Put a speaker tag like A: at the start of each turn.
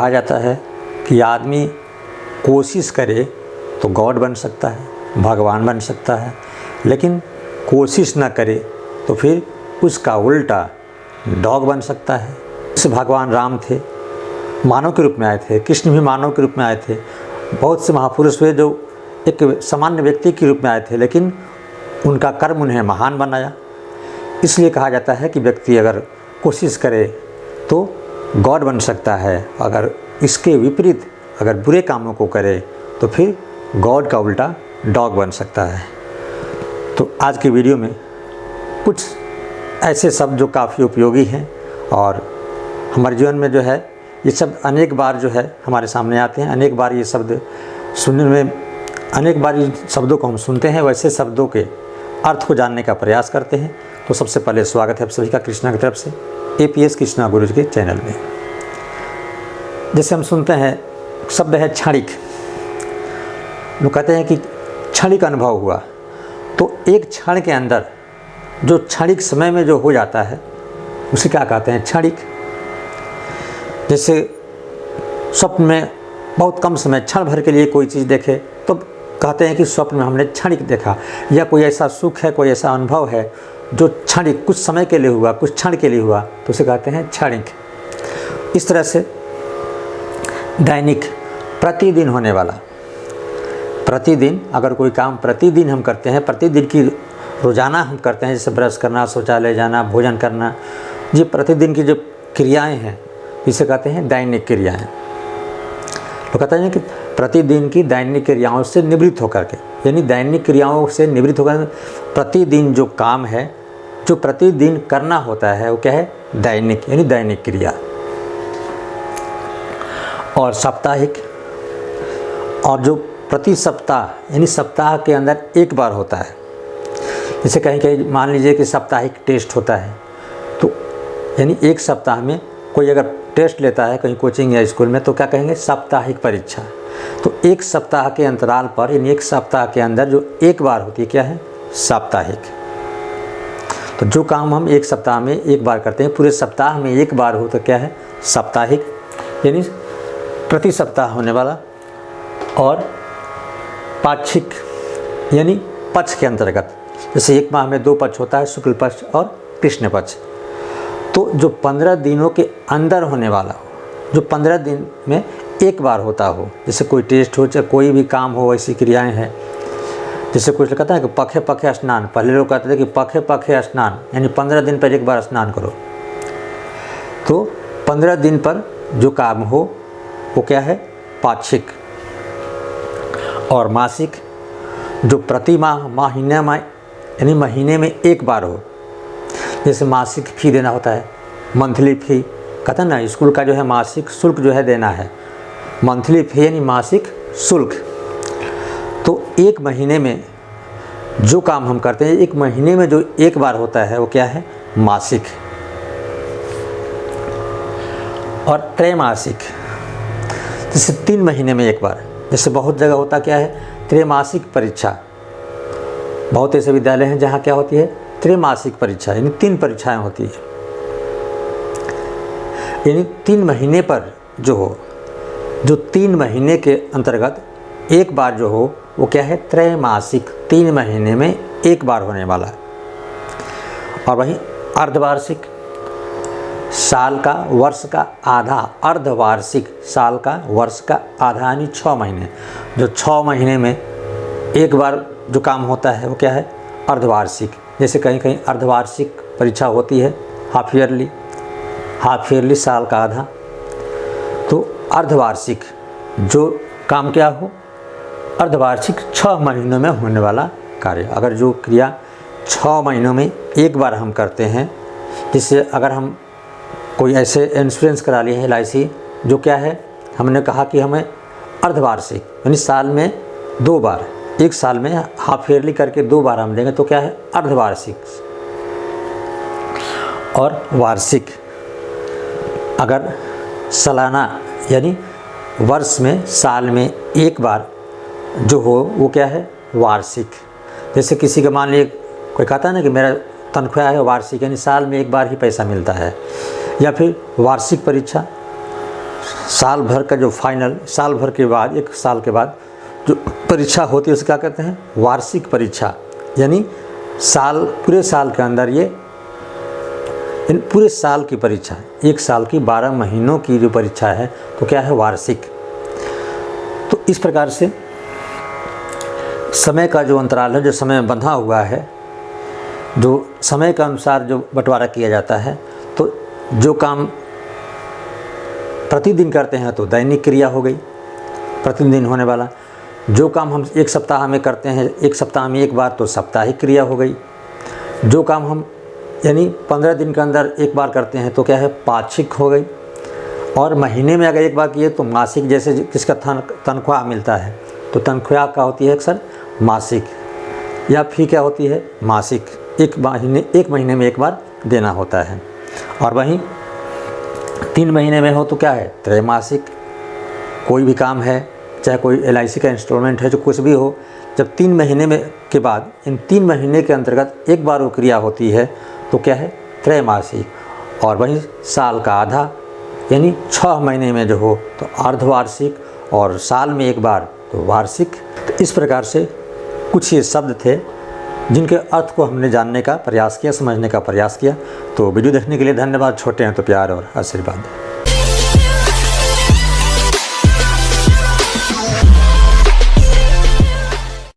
A: कहा जाता है कि आदमी कोशिश करे तो गॉड बन सकता है, भगवान बन सकता है, लेकिन कोशिश ना करे तो फिर उसका उल्टा डॉग बन सकता है। जैसे भगवान राम थे, मानव के रूप में आए थे, कृष्ण भी मानव के रूप में आए थे, बहुत से महापुरुष हुए जो एक सामान्य व्यक्ति के रूप में आए थे, लेकिन उनका कर्म उन्हें महान बनाया। इसलिए कहा जाता है कि व्यक्ति अगर कोशिश करे तो गॉड बन सकता है, अगर इसके विपरीत अगर बुरे कामों को करे तो फिर गॉड का उल्टा डॉग बन सकता है। तो आज की वीडियो में कुछ ऐसे शब्द जो काफ़ी उपयोगी हैं और हमारे जीवन में जो है ये शब्द अनेक बार जो है हमारे सामने आते हैं, अनेक बार ये शब्द सुनने में, अनेक बार इन शब्दों को हम सुनते हैं, वैसे शब्दों के अर्थ को जानने का प्रयास करते हैं। तो सबसे पहले स्वागत है आप सभी का कृष्णा की तरफ से APS कृष्णा गुरु जी के चैनल में। जैसे हम सुनते हैं शब्द है क्षणिक। लोग कहते हैं कि क्षणिक अनुभव हुआ, तो एक क्षण के अंदर जो क्षणिक समय में जो हो जाता है उसे क्या कहते हैं? क्षणिक। जैसे स्वप्न में बहुत कम समय, क्षण भर के लिए कोई चीज़ देखे तो कहते हैं कि स्वप्न में हमने क्षणिक देखा, या कोई ऐसा सुख है, कोई ऐसा अनुभव है जो क्षणिक कुछ समय के लिए हुआ, कुछ क्षण के लिए हुआ, तो उसे कहते हैं क्षणिक। इस तरह से दैनिक, प्रतिदिन होने वाला, प्रतिदिन अगर कोई काम प्रतिदिन हम करते हैं, प्रतिदिन की रोज़ाना हम करते हैं, जैसे ब्रश करना, शौचालय जाना, भोजन करना, ये प्रतिदिन की जो क्रियाएं हैं इसे कहते हैं दैनिक क्रियाएं। तो कहते हैं कि प्रतिदिन की दैनिक क्रियाओं से निवृत्त होकर के, यानी दैनिक क्रियाओं से निवृत्त होकर प्रतिदिन जो काम है, जो प्रतिदिन करना होता है वो क्या है? दैनिक, यानी दैनिक क्रिया। और साप्ताहिक, और जो प्रति सप्ताह यानी सप्ताह के अंदर एक बार होता है। जैसे कहीं मान लीजिए कि साप्ताहिक टेस्ट होता है, तो यानी एक सप्ताह में कोई अगर टेस्ट लेता है कहीं कोचिंग या स्कूल में तो क्या कहेंगे? साप्ताहिक परीक्षा। तो एक सप्ताह के अंतराल पर, यानी एक सप्ताह के अंदर जो एक बार होती है क्या है? साप्ताहिक। तो जो काम हम एक सप्ताह में एक बार करते हैं, पूरे सप्ताह में एक बार हो तो क्या है? साप्ताहिक, यानी प्रति सप्ताह होने वाला। और पाक्षिक, यानी पक्ष के अंतर्गत, जैसे एक माह में 2 पक्ष होता है, शुक्ल पक्ष और कृष्ण पक्ष। तो जो 15 दिनों के अंदर होने वाला हो, जो 15 दिन में एक बार होता हो, जैसे कोई टेस्ट हो, चाहे कोई भी काम हो, ऐसी क्रियाएं हैं। जैसे कुछ लोग कहता है कि पखे पखे स्नान, पहले लोग कहते थे कि पखे पखे स्नान, यानी 15 दिन पर एक बार स्नान करो। तो 15 दिन पर जो काम हो वो क्या है? पाक्षिक। और मासिक, जो प्रति माह, महीने में, यानी महीने में एक बार हो। जैसे मासिक फ़ी देना होता है, मंथली फ़ी, कहते हैं ना स्कूल का जो है मासिक शुल्क जो है देना है, मंथली फ़ी यानी मासिक शुल्क। तो एक महीने में जो काम हम करते हैं, एक महीने में जो एक बार होता है वो क्या है? मासिक। और त्रैमासिक, जैसे 3 महीने में एक बार, जैसे बहुत जगह होता क्या है? त्रैमासिक परीक्षा। बहुत ऐसे विद्यालय हैं जहाँ क्या होती है? त्रैमासिक परीक्षा, यानी 3 परीक्षाएं होती है। यानी 3 महीने पर जो हो, जो 3 महीने के अंतर्गत एक बार जो हो वो क्या है? त्रैमासिक, 3 महीने में एक बार होने वाला। और वहीं अर्धवार्षिक, साल का वर्ष का आधा, अर्धवार्षिक, साल का वर्ष का आधा, यानी 6 महीने। जो 6 महीने में एक बार जो काम होता है वो क्या है? अर्धवार्षिक। जैसे कहीं कहीं अर्धवार्षिक परीक्षा होती है, हाफ ईयरली, साल का आधा। तो अर्धवार्षिक जो काम क्या हो? अर्धवार्षिक, 6 महीनों में होने वाला कार्य। अगर जो क्रिया 6 महीनों में एक बार हम करते हैं, जिससे अगर हम कोई ऐसे इंश्योरेंस करा लिए हैं LIC, जो क्या है? हमने कहा कि हमें अर्धवार्षिक, यानी साल में 2 बार, एक साल में हाफ ईयरली करके 2 बार हम देंगे तो क्या है? अर्धवार्षिक। और वार्षिक, अगर सालाना, यानी वर्ष में, साल में एक बार जो हो वो क्या है? वार्षिक। जैसे किसी का मान लीजिए कोई कहता है ना कि मेरा तनख्वाह है वार्षिक, यानी साल में एक बार ही पैसा मिलता है। या फिर वार्षिक परीक्षा, साल भर का जो फाइनल, साल भर के बाद, 1 साल के बाद जो परीक्षा होती है उसे क्या कहते हैं? वार्षिक परीक्षा। यानी साल, पूरे साल के अंदर ये पूरे साल की परीक्षा, 1 साल की 12 महीनों की जो परीक्षा है तो क्या है? वार्षिक। तो इस प्रकार से समय का जो अंतराल है, जो समय बंधा हुआ है, जो समय के अनुसार जो बंटवारा किया जाता है, तो जो काम प्रतिदिन करते हैं तो दैनिक क्रिया हो गई, प्रतिदिन होने वाला। जो काम हम 1 सप्ताह में करते हैं, 1 सप्ताह में 1 बार, तो साप्ताहिक क्रिया हो गई। जो काम हम यानी 15 दिन के अंदर 1 बार करते हैं तो क्या है? पाक्षिक हो गई। और महीने में अगर 1 बार किए तो मासिक। जैसे किसका तनख्वाह मिलता है तो तनख्वाह क्या होती है? अक्सर मासिक, या फी क्या होती है? मासिक। 1 महीने में 1 बार देना होता है। और वहीं 3 महीने में हो तो क्या है? त्रैमासिक। कोई भी काम है, चाहे कोई LIC का इंस्टॉलमेंट है, जो कुछ भी हो, जब 3 महीने में के बाद, इन 3 महीने के अंतर्गत 1 बार वो क्रिया होती है तो क्या है? त्रैमासिक। और वहीं साल का आधा यानी 6 महीने में जो हो तो अर्धवार्षिक, और साल में 1 बार तो वार्षिक। तो इस प्रकार से कुछ ये शब्द थे जिनके अर्थ को हमने जानने का प्रयास किया, समझने का प्रयास किया। तो वीडियो देखने के लिए धन्यवाद। छोटे हैं तो प्यार और आशीर्वाद।